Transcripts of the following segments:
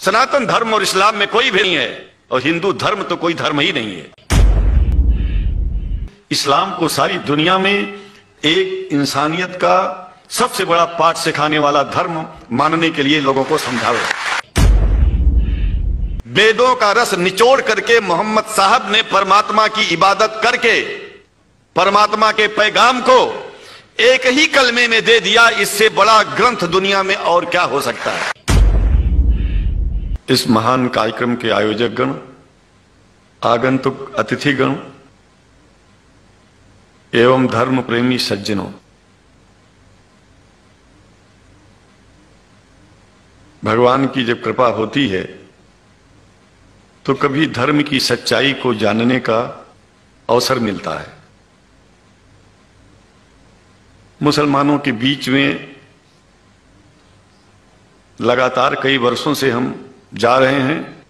सनातन धर्म और इस्लाम में कोई भी नहीं है, और हिंदू धर्म तो कोई धर्म ही नहीं है। इस्लाम को सारी दुनिया में एक इंसानियत का सबसे बड़ा पाठ सिखाने वाला धर्म मानने के लिए लोगों को समझावे। वेदों का रस निचोड़ करके मोहम्मद साहब ने परमात्मा की इबादत करके परमात्मा के पैगाम को एक ही कलमे में दे दिया। इससे बड़ा ग्रंथ दुनिया में और क्या हो सकता है। इस महान कार्यक्रम के आयोजक गण, आगंतुक अतिथिगण एवं धर्म प्रेमी सज्जनों, भगवान की जब कृपा होती है तो कभी धर्म की सच्चाई को जानने का अवसर मिलता है। मुसलमानों के बीच में लगातार कई वर्षों से हम जा रहे हैं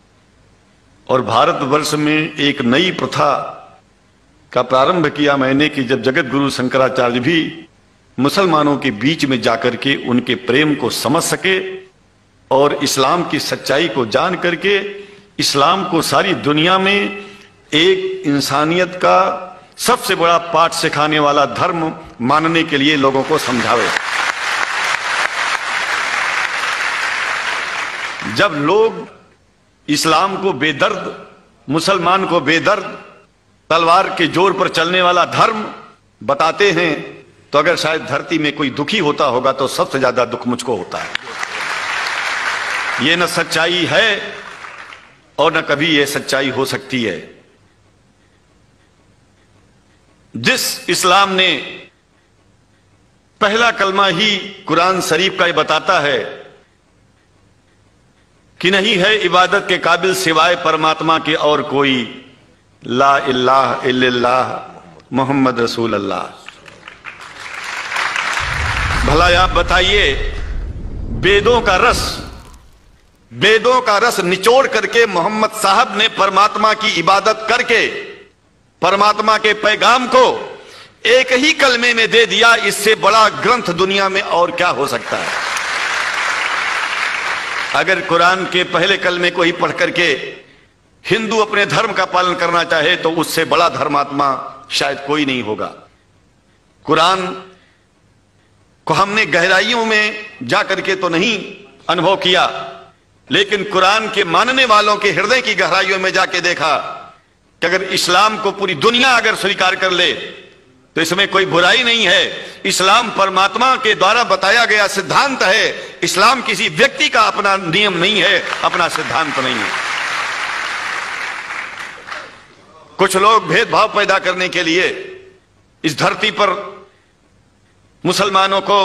और भारतवर्ष में एक नई प्रथा का प्रारंभ किया मैंने कि जब जगत गुरु शंकराचार्य भी मुसलमानों के बीच में जाकर के उनके प्रेम को समझ सके और इस्लाम की सच्चाई को जान करके इस्लाम को सारी दुनिया में एक इंसानियत का सबसे बड़ा पाठ सिखाने वाला धर्म मानने के लिए लोगों को समझावे। जब लोग इस्लाम को बेदर्द, मुसलमान को बेदर्द, तलवार के जोर पर चलने वाला धर्म बताते हैं तो अगर शायद धरती में कोई दुखी होता होगा तो सबसे ज्यादा दुख मुझको होता है। ये न सच्चाई है और न कभी ये सच्चाई हो सकती है। जिस इस्लाम ने पहला कलमा ही कुरान शरीफ का ये बताता है कि नहीं है इबादत के काबिल सिवाय परमात्मा के और कोई, ला इलाहा इल्लल्लाह मोहम्मद रसूल अल्लाह। भला आप बताइए, वेदों का रस निचोड़ करके मोहम्मद साहब ने परमात्मा की इबादत करके परमात्मा के पैगाम को एक ही कलमे में दे दिया। इससे बड़ा ग्रंथ दुनिया में और क्या हो सकता है। अगर कुरान के पहले कलमे को ही पढ़ करके हिंदू अपने धर्म का पालन करना चाहे तो उससे बड़ा धर्मात्मा शायद कोई नहीं होगा। कुरान को हमने गहराइयों में जाकर के तो नहीं अनुभव किया, लेकिन कुरान के मानने वालों के हृदय की गहराइयों में जाके देखा कि अगर इस्लाम को पूरी दुनिया अगर स्वीकार कर ले तो इसमें कोई बुराई नहीं है। इस्लाम परमात्मा के द्वारा बताया गया सिद्धांत है। इस्लाम किसी व्यक्ति का अपना नियम नहीं है, अपना सिद्धांत नहीं है। कुछ लोग भेदभाव पैदा करने के लिए इस धरती पर मुसलमानों को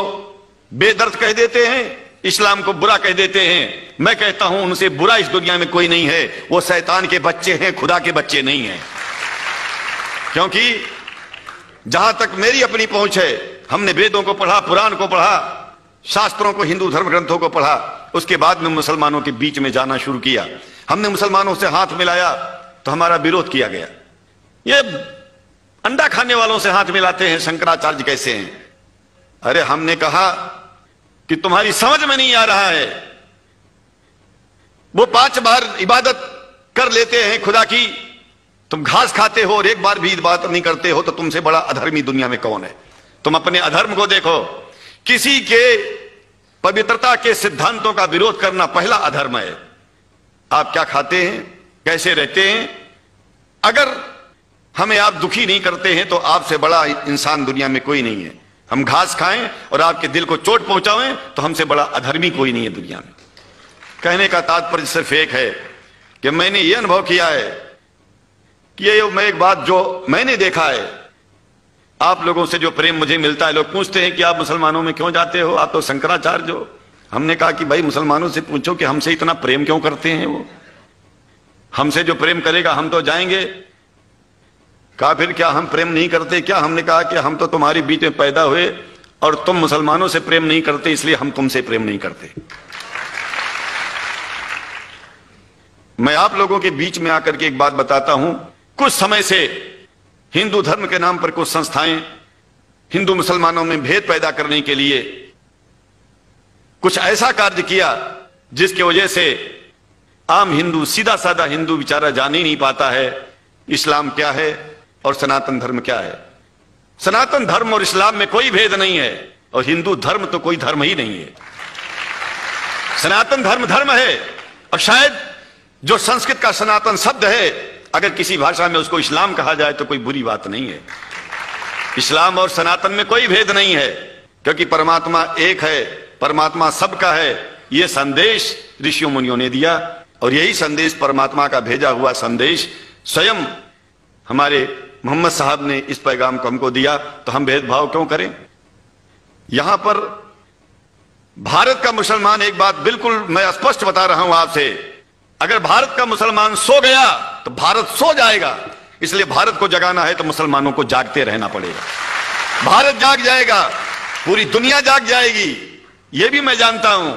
बेदर्द कह देते हैं, इस्लाम को बुरा कह देते हैं। मैं कहता हूं उनसे बुरा इस दुनिया में कोई नहीं है। वो शैतान के बच्चे हैं, खुदा के बच्चे नहीं हैं। क्योंकि जहां तक मेरी अपनी पहुंच है, हमने वेदों को पढ़ा, पुराण को पढ़ा, शास्त्रों को, हिंदू धर्म ग्रंथों को पढ़ा। उसके बाद में मुसलमानों के बीच में जाना शुरू किया। हमने मुसलमानों से हाथ मिलाया तो हमारा विरोध किया गया। ये अंडा खाने वालों से हाथ मिलाते हैं, शंकराचार्य कैसे हैं। अरे हमने कहा कि तुम्हारी समझ में नहीं आ रहा है। वो 5 बार इबादत कर लेते हैं खुदा की, तुम घास खाते हो और एक बार भी इबादत नहीं करते हो, तो तुमसे बड़ा अधर्मी दुनिया में कौन है। तुम अपने अधर्म को देखो। किसी के पवित्रता के सिद्धांतों का विरोध करना पहला अधर्म है। आप क्या खाते हैं, कैसे रहते हैं, अगर हमें आप दुखी नहीं करते हैं तो आपसे बड़ा इंसान दुनिया में कोई नहीं है। हम घास खाएं और आपके दिल को चोट पहुंचाएं तो हमसे बड़ा अधर्मी कोई नहीं है दुनिया में। कहने का तात्पर्य सिर्फ एक है कि मैंने ये अनुभव किया है कि ये मैं एक बात जो मैंने देखा है, आप लोगों से जो प्रेम मुझे मिलता है, लोग पूछते हैं कि आप मुसलमानों में क्यों जाते हो, आप तो शंकराचार्य हो। हमने कहा कि भाई मुसलमानों से पूछो कि हमसे इतना प्रेम क्यों करते हैं। वो हमसे जो प्रेम करेगा हम तो जाएंगे। कहा फिर क्या हम प्रेम नहीं करते क्या। हमने कहा कि हम तो तुम्हारे बीच में पैदा हुए और तुम मुसलमानों से प्रेम नहीं करते, इसलिए हम तुमसे प्रेम नहीं करते। मैं आप लोगों के बीच में आकर के एक बात बताता हूं। कुछ समय से हिंदू धर्म के नाम पर कुछ संस्थाएं हिंदू मुसलमानों में भेद पैदा करने के लिए कुछ ऐसा कार्य किया जिसकी वजह से आम हिंदू, सीधा साधा हिंदू बेचारा जान ही नहीं पाता है इस्लाम क्या है और सनातन धर्म क्या है। सनातन धर्म और इस्लाम में कोई भेद नहीं है, और हिंदू धर्म तो कोई धर्म ही नहीं है। सनातन धर्म धर्म है, और शायद जो संस्कृत का सनातन शब्द है, अगर किसी भाषा में उसको इस्लाम कहा जाए तो कोई बुरी बात नहीं है। इस्लाम और सनातन में कोई भेद नहीं है, क्योंकि परमात्मा एक है, परमात्मा सबका है। यह संदेश ऋषियों मुनियों ने दिया, और यही संदेश परमात्मा का भेजा हुआ संदेश स्वयं हमारे मोहम्मद साहब ने इस पैगाम को हमको दिया। तो हम भेदभाव क्यों करें? यहां पर भारत का मुसलमान, एक बात बिल्कुल मैं स्पष्ट बता रहा हूं आपसे, अगर भारत का मुसलमान सो गया तो भारत सो जाएगा। इसलिए भारत को जगाना है तो मुसलमानों को जागते रहना पड़ेगा। भारत जाग जाएगा, पूरी दुनिया जाग जाएगी। यह भी मैं जानता हूं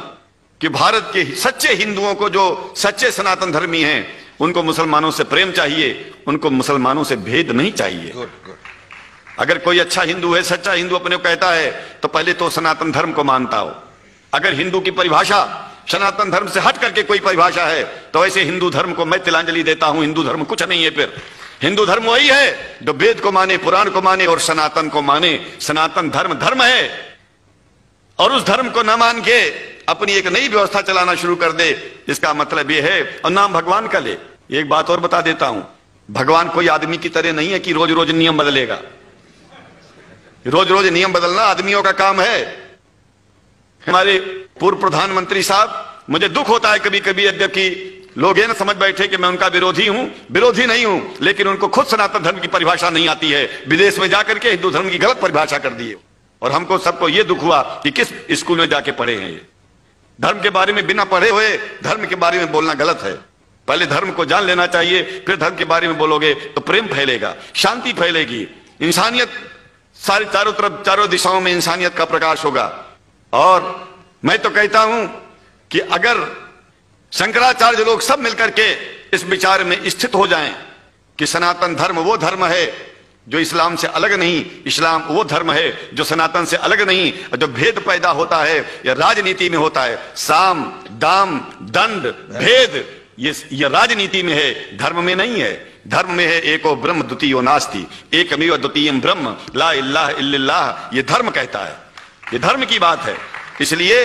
कि भारत के सच्चे हिंदुओं को, जो सच्चे सनातन धर्मी हैं, उनको मुसलमानों से प्रेम चाहिए, उनको मुसलमानों से भेद नहीं चाहिए। अगर कोई अच्छा हिंदू है, सच्चा हिंदू अपने को कहता है, तो पहले तो सनातन धर्म को मानता हो। अगर हिंदू की परिभाषा सनातन धर्म से हट करके कोई परिभाषा है, तो ऐसे हिंदू धर्म को मैं तिलांजलि देता हूं। हिंदू धर्म कुछ नहीं है। फिर हिंदू धर्म वही है जो वेद को माने, पुराण को माने और सनातन को माने। सनातन धर्म धर्म है, और उस धर्म को न मान के अपनी एक नई व्यवस्था चलाना शुरू कर दे, इसका मतलब यह है, और नाम भगवान का ले। एक बात और बता देता हूं, भगवान कोई आदमी की तरह नहीं है कि रोज रोज नियम बदलेगा। रोज रोज नियम बदलना आदमियों का काम है। हमारे पूर्व प्रधानमंत्री साहब, मुझे दुख होता है कभी कभी, यद्यपि लोग ये ना समझ बैठे कि मैं उनका विरोधी हूं, विरोधी नहीं हूं, लेकिन उनको खुद सनातन धर्म की परिभाषा नहीं आती है। विदेश में जाकर के हिंदू धर्म की गलत परिभाषा कर दी है, और हमको सबको ये दुख हुआ कि किस स्कूल में जाके पढ़े हैं ये। धर्म के बारे में बिना पढ़े हुए धर्म के बारे में बोलना गलत है। पहले धर्म को जान लेना चाहिए, फिर धर्म के बारे में बोलोगे तो प्रेम फैलेगा, शांति फैलेगी, इंसानियत सारे चारों तरफ, चारों दिशाओं में इंसानियत का प्रकाश होगा। और मैं तो कहता हूं कि अगर शंकराचार्य लोग सब मिलकर के इस विचार में स्थित हो जाएं कि सनातन धर्म वो धर्म है जो इस्लाम से अलग नहीं, इस्लाम वो धर्म है जो सनातन से अलग नहीं, जो भेद पैदा होता है या राजनीति में होता है, साम दाम दंड भेद, ये राजनीति में है, धर्म में नहीं है। धर्म में है एको ब्रह्म द्वितीयो नास्ति, एकमेव द्वितीयम ब्रह्म ला इलाहा इल्लल्लाह। ये धर्म कहता है, ये धर्म की बात है। इसलिए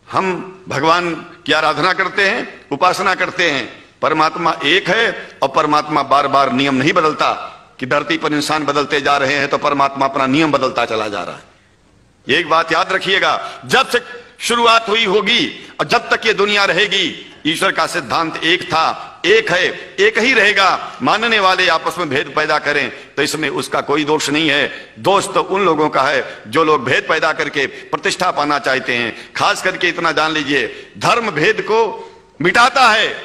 हम भगवान की आराधना करते हैं, उपासना करते हैं। परमात्मा एक है, और परमात्मा बार बार नियम नहीं बदलता कि धरती पर इंसान बदलते जा रहे हैं तो परमात्मा अपना नियम बदलता चला जा रहा है। एक बात याद रखिएगा, जब से शुरुआत हुई होगी और जब तक ये दुनिया रहेगी, ईश्वर का सिद्धांत एक था, एक है, एक ही रहेगा। मानने वाले आपस में भेद पैदा करें तो इसमें उसका कोई दोष नहीं है। दोष तो उन लोगों का है जो लोग भेद पैदा करके प्रतिष्ठा पाना चाहते हैं। खास करके इतना जान लीजिए, धर्म भेद को मिटाता है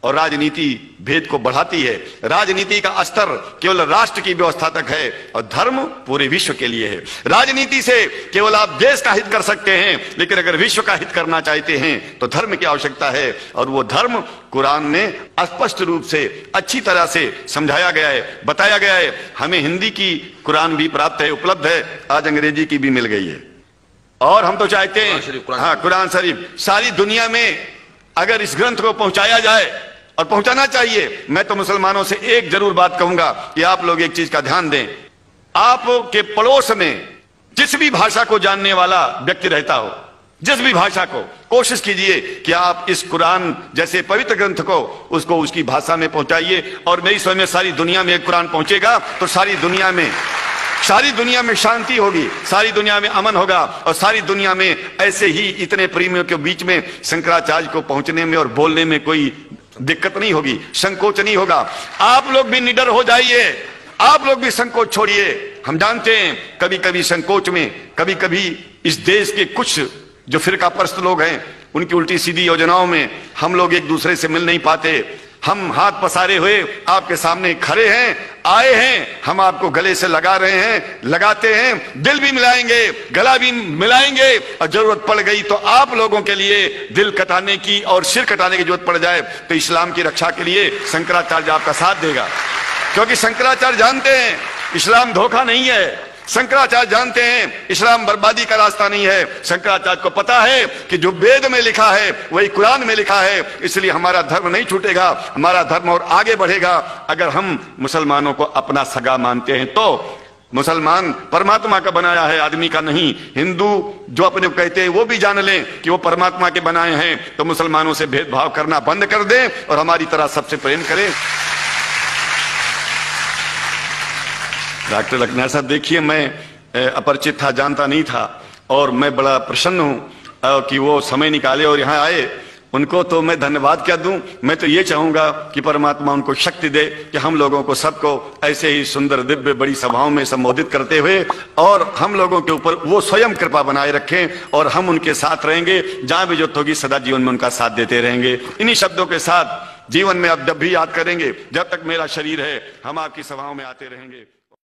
और राजनीति भेद को बढ़ाती है। राजनीति का स्तर केवल राष्ट्र की व्यवस्था तक है, और धर्म पूरे विश्व के लिए है। राजनीति से केवल आप देश का हित कर सकते हैं, लेकिन अगर विश्व का हित करना चाहते हैं तो धर्म की आवश्यकता है, और वो धर्म कुरान में स्पष्ट रूप से अच्छी तरह से समझाया गया है, बताया गया है। हमें हिंदी की कुरान भी प्राप्त है, उपलब्ध है, आज अंग्रेजी की भी मिल गई है। और हम तो चाहते हैं, हाँ, कुरान शरीफ सारी दुनिया में अगर इस ग्रंथ को पहुंचाया जाए, और पहुंचाना चाहिए। मैं तो मुसलमानों से एक जरूर बात कहूंगा कि आप लोग एक चीज का ध्यान दें, आपके पड़ोस में जिस भी भाषा को जानने वाला व्यक्ति रहता हो, जिस भी भाषा को, कोशिश कीजिए कि आप इस कुरान जैसे पवित्र ग्रंथ को उसको उसकी भाषा में पहुंचाइए। और मेरी समझ में सारी दुनिया में एक कुरान पहुंचेगा तो सारी दुनिया में शांति होगी, सारी दुनिया में अमन होगा, और सारी दुनिया में ऐसे ही इतने प्रेमियों के बीच में शंकराचार्य को पहुंचने में और बोलने में कोई दिक्कत नहीं होगी, संकोच नहीं होगा। आप लोग भी निडर हो जाइए, आप लोग भी संकोच छोड़िए। हम जानते हैं कभी कभी संकोच में, कभी कभी इस देश के कुछ जो फिरका परस्त लोग हैं, उनकी उल्टी सीधी योजनाओं में हम लोग एक दूसरे से मिल नहीं पाते। हम हाथ पसारे हुए आपके सामने खड़े हैं, आए हैं, हम आपको गले से लगा रहे हैं, लगाते हैं, दिल भी मिलाएंगे, गला भी मिलाएंगे, और जरूरत पड़ गई तो आप लोगों के लिए दिल कटाने की और सिर कटाने की जरूरत पड़ जाए तो इस्लाम की रक्षा के लिए शंकराचार्य आपका साथ देगा। क्योंकि शंकराचार्य जानते हैं इस्लाम धोखा नहीं है, शंकराचार्य जानते हैं इस्लाम बर्बादी का रास्ता नहीं है। शंकराचार्य को पता है कि जो वेद में लिखा है वही कुरान में लिखा है, इसलिए हमारा धर्म नहीं छूटेगा, हमारा धर्म और आगे बढ़ेगा। अगर हम मुसलमानों को अपना सगा मानते हैं तो मुसलमान परमात्मा का बनाया है, आदमी का नहीं। हिंदू जो अपने को कहते हैं वो भी जान लें कि वो परमात्मा के बनाए हैं, तो मुसलमानों से भेदभाव करना बंद कर दें और हमारी तरह सबसे प्रेम करें। डॉक्टर लखना साहब, देखिए मैं अपरिचित था, जानता नहीं था, और मैं बड़ा प्रसन्न हूं कि वो समय निकाले और यहाँ आए। उनको तो मैं धन्यवाद क्या दूं, मैं तो ये चाहूंगा कि परमात्मा उनको शक्ति दे कि हम लोगों को सबको ऐसे ही सुंदर दिव्य बड़ी सभाओं में संबोधित करते हुए और हम लोगों के ऊपर वो स्वयं कृपा बनाए रखें और हम उनके साथ रहेंगे, जहां भी जरूरत होगी सदा जीवन में उनका साथ देते रहेंगे। इन्हीं शब्दों के साथ जीवन में अब जब भी याद करेंगे, जब तक मेरा शरीर है हम आपकी सभाओं में आते रहेंगे।